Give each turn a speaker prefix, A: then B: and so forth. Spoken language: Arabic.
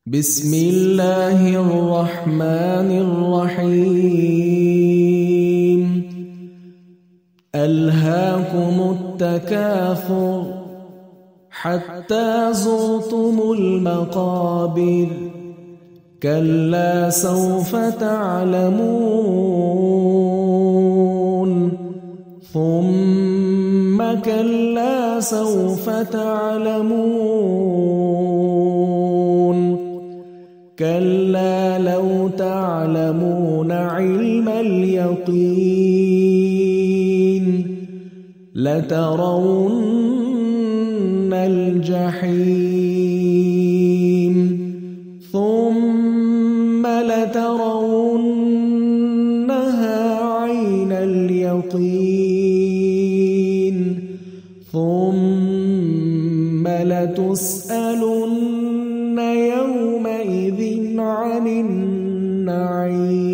A: بسم الله الرحمن الرحيم ألهاكم التكاثر حتى زرتم المقابر كلا سوف تعلمون ثم كلا سوف تعلمون كلا لو تعلمون علم اليقين لترون الجحيم ثم لترونها عين اليقين ثم لتسألن يومئذ عن النعيم.